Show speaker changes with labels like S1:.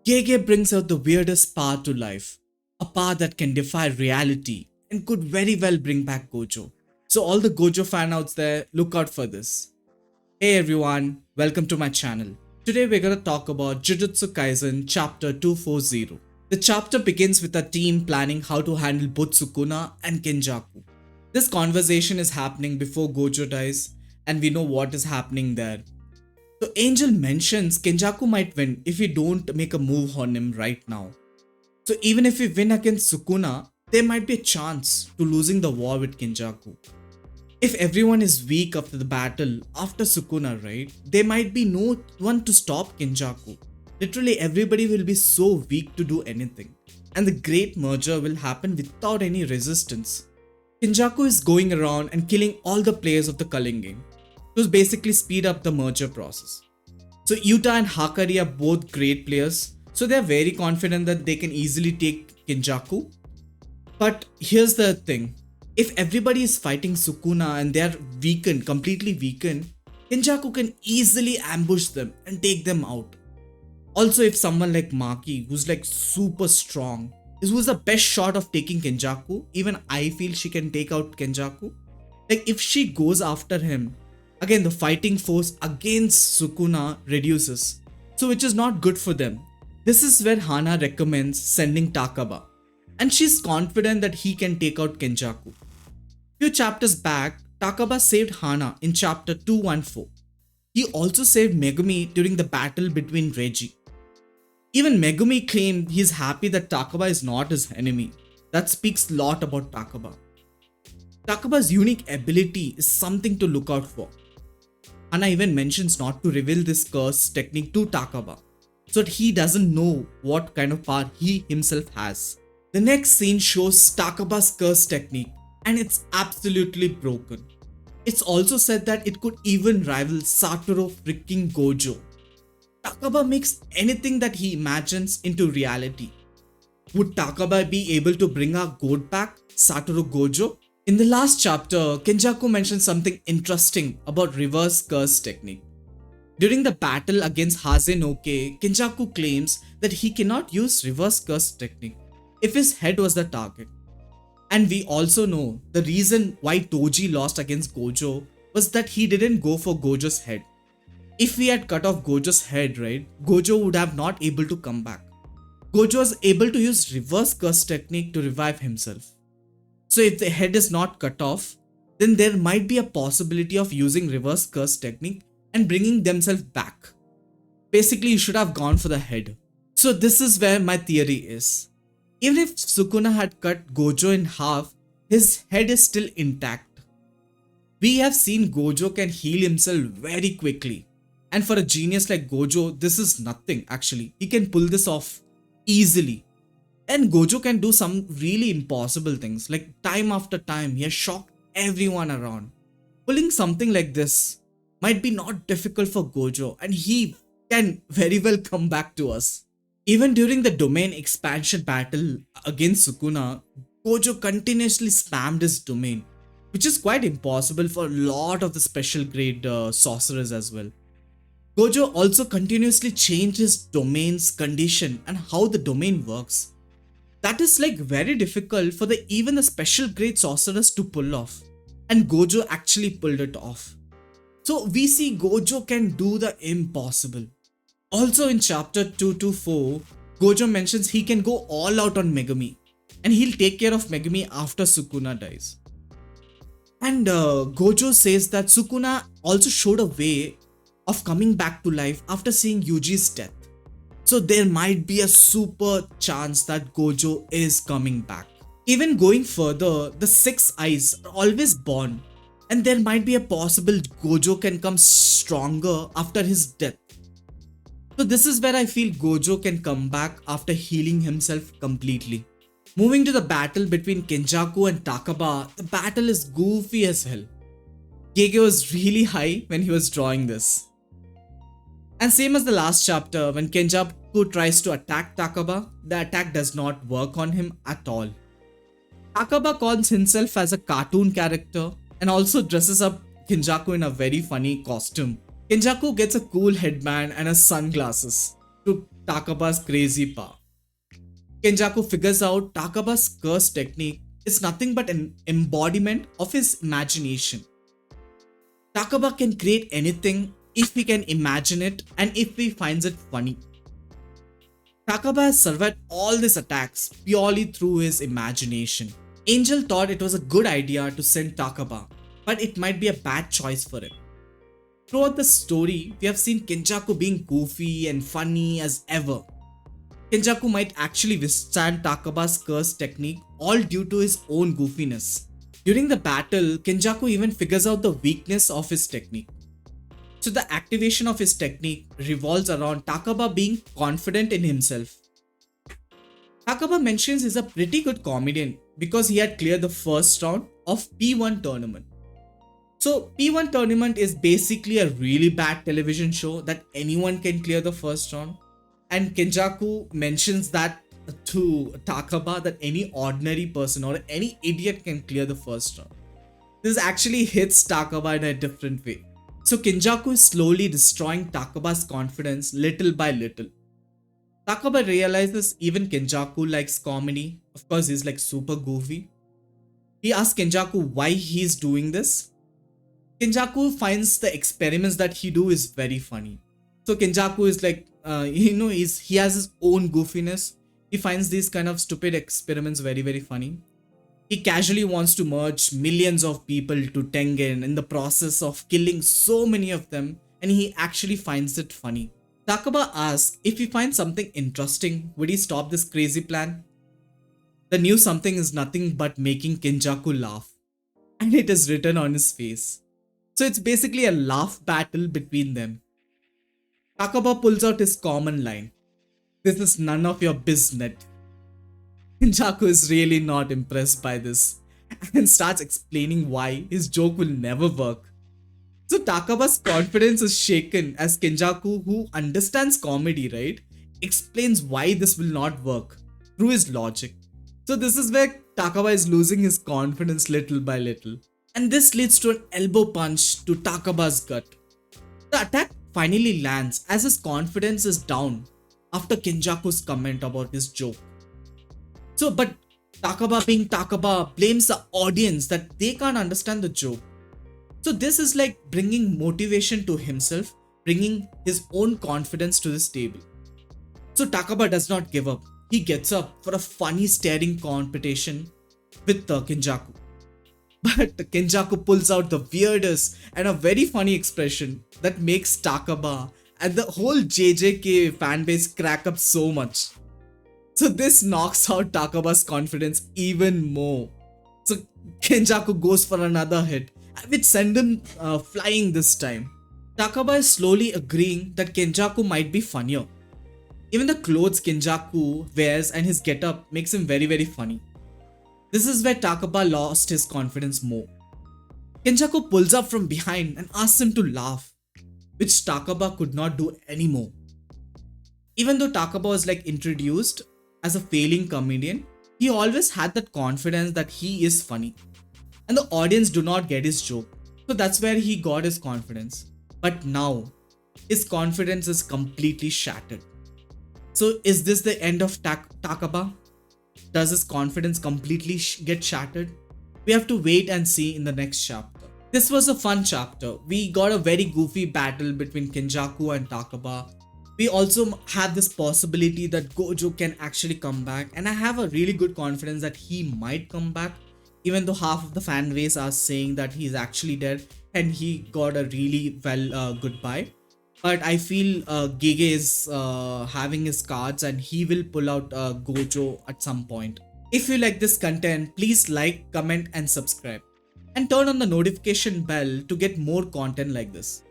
S1: Gege brings out the weirdest power to life, a power that can defy reality and could very well bring back Gojo. So all the Gojo fan outs there, look out for this. Hey everyone, welcome to my channel. Today we're gonna talk about Jujutsu Kaisen chapter 240. The chapter begins with a team planning how to handle both Sukuna and Kenjaku. This conversation is happening before Gojo dies, and we know what is happening there. So Angel mentions Kenjaku might win if we don't make a move on him right now. So even if we win against Sukuna, there might be a chance to losing the war with Kenjaku. If everyone is weak after the battle, after Sukuna, right, there might be no one to stop Kenjaku. Literally everybody will be so weak to do anything. And the great merger will happen without any resistance. Kenjaku is going around and killing all the players of the culling game. To basically speed up the merger process. So Yuta and Hakari are both great players, so they are very confident that they can easily take Kenjaku. But here's the thing, if everybody is fighting Sukuna and they are weakened, completely weakened, Kenjaku can easily ambush them and take them out. Also, if someone like Maki, who's like super strong, who's the best shot of taking Kenjaku, even I feel she can take out Kenjaku. Like if she goes after him, again, the fighting force against Sukuna reduces, so which is not good for them. This is where Hana recommends sending Takaba, and she's confident that he can take out Kenjaku. Few chapters back, Takaba saved Hana in chapter 214. He also saved Megumi during the battle between Reiji. Even Megumi claimed he's happy that Takaba is not his enemy. That speaks a lot about Takaba. Takaba's unique ability is something to look out for. Hana even mentions not to reveal this curse technique to Takaba, so that he doesn't know what kind of power he himself has. The next scene shows Takaba's curse technique, and it's absolutely broken. It's also said that it could even rival Satoru freaking Gojo. Takaba makes anything that he imagines into reality. Would Takaba be able to bring our goat back, Satoru Gojo? In the last chapter, Kenjaku mentioned something interesting about reverse curse technique. During the battle against Hazenoke, Kenjaku claims that he cannot use reverse curse technique if his head was the target. And we also know the reason why Toji lost against Gojo was that he didn't go for Gojo's head. If we had cut off Gojo's head, right, Gojo would have not able to come back. Gojo was able to use reverse curse technique to revive himself. So if the head is not cut off, then there might be a possibility of using reverse curse technique and bringing themselves back. Basically, you should have gone for the head. So this is where my theory is. Even if Sukuna had cut Gojo in half, his head is still intact. We have seen Gojo can heal himself very quickly. And for a genius like Gojo, this is nothing actually. He can pull this off easily. And Gojo can do some really impossible things, like time after time he has shocked everyone around. Pulling something like this might be not difficult for Gojo, and he can very well come back to us. Even during the domain expansion battle against Sukuna, Gojo continuously spammed his domain, which is quite impossible for a lot of the special grade sorcerers as well. Gojo also continuously changed his domain's condition and how the domain works. That is like very difficult for even the special grade sorcerers to pull off. And Gojo actually pulled it off. So we see Gojo can do the impossible. Also in chapter 224, Gojo mentions he can go all out on Megumi. And he'll take care of Megumi after Sukuna dies. And Gojo says that Sukuna also showed a way of coming back to life after seeing Yuji's death. So there might be a super chance that Gojo is coming back. Even going further, the 6 eyes are always born, and there might be a possible Gojo can come stronger after his death. So this is where I feel Gojo can come back after healing himself completely. Moving to the battle between Kenjaku and Takaba, the battle is goofy as hell. Gege was really high when he was drawing this. And same as the last chapter, when Kenjaku tries to attack Takaba, the attack does not work on him at all. Takaba calls himself as a cartoon character and also dresses up Kenjaku in a very funny costume. Kenjaku gets a cool headband and a sunglasses to Takaba's crazy power. Kenjaku figures out Takaba's curse technique is nothing but an embodiment of his imagination. Takaba can create anything if he can imagine it and if he finds it funny. Takaba has survived all these attacks purely through his imagination. Angel thought it was a good idea to send Takaba, but it might be a bad choice for him. Throughout the story, we have seen Kenjaku being goofy and funny as ever. Kenjaku might actually withstand Takaba's curse technique all due to his own goofiness. During the battle, Kenjaku even figures out the weakness of his technique. So the activation of his technique revolves around Takaba being confident in himself. Takaba mentions he's a pretty good comedian because he had cleared the first round of P1 tournament. So P1 tournament is basically a really bad television show that anyone can clear the first round. And Kenjaku mentions that to Takaba that any ordinary person or any idiot can clear the first round. This actually hits Takaba in a different way. So Kenjaku is slowly destroying Takaba's confidence little by little. Takaba realizes even Kenjaku likes comedy. Of course, he's like super goofy. He asks Kenjaku why he's doing this. Kenjaku finds the experiments that he do is very funny. So Kenjaku is like, he has his own goofiness. He finds these kind of stupid experiments very, very funny. He casually wants to merge millions of people to Tengen in the process of killing so many of them, and he actually finds it funny. Takaba asks if he finds something interesting, would he stop this crazy plan? The new something is nothing but making Kenjaku laugh, and it is written on his face. So it's basically a laugh battle between them. Takaba pulls out his common line. This is none of your business. Kenjaku is really not impressed by this and starts explaining why his joke will never work. So Takaba's confidence is shaken as Kenjaku, who understands comedy, right, explains why this will not work through his logic. So this is where Takaba is losing his confidence little by little. And this leads to an elbow punch to Takaba's gut. The attack finally lands as his confidence is down after Kenjaku's comment about his joke. So, but Takaba being Takaba blames the audience that they can't understand the joke. So this is like bringing motivation to himself, bringing his own confidence to this table. So Takaba does not give up. He gets up for a funny staring competition with Kenjaku. But Kenjaku pulls out the weirdest and a very funny expression that makes Takaba and the whole JJK fanbase crack up so much. So this knocks out Takaba's confidence even more. So Kenjaku goes for another hit, which sends him flying this time. Takaba is slowly agreeing that Kenjaku might be funnier. Even the clothes Kenjaku wears and his getup makes him very, very funny. This is where Takaba lost his confidence more. Kenjaku pulls up from behind and asks him to laugh, which Takaba could not do anymore. Even though Takaba was like introduced as a failing comedian, he always had that confidence that he is funny. And the audience do not get his joke. So that's where he got his confidence. But now, his confidence is completely shattered. So is this the end of Takaba? Does his confidence completely get shattered? We have to wait and see in the next chapter. This was a fun chapter. We got a very goofy battle between Kenjaku and Takaba. We also have this possibility that Gojo can actually come back, and I have a really good confidence that he might come back, even though half of the fan base are saying that he's actually dead and he got a really well goodbye. But I feel Gege is having his cards and he will pull out Gojo at some point. If you like this content, please like, comment and subscribe. And turn on the notification bell to get more content like this.